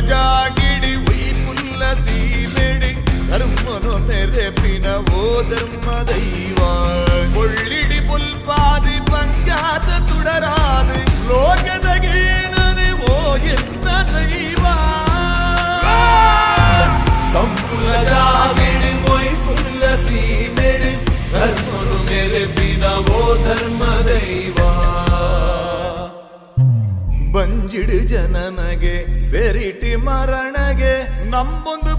ಜಾಗಿಡಿ ಉಯ್ ಪುಲ್ಲ ಸೀಮೆಡಿ ಧರ್ಮನು ನೆರೆಪಿನ ಓ ಧರ್ಮ ದೈವ ಒಳ್ಳಿಡಿ ಪುಲ್ಪಾದಿ ಪಂಜಾತ ತುಡರಾದು ಲೋಕದಗೇನನೆ ಓ ಎನ್ನ ದೈವ ಸಂಪುಲ ಜಾಗಿಡಿ ಉಯ್ ಪುಲ್ಲ ಸೀಮೆಡಿ ಧರ್ಮನು ನೆರೆಪಿನ ಓ ಧರ್ಮ ದೈವ ಬಂಜಿಡು ಜನನಗೆ ಬೆರಿಟಿ ಮರಣಗೆ ನಂಬೊಂದು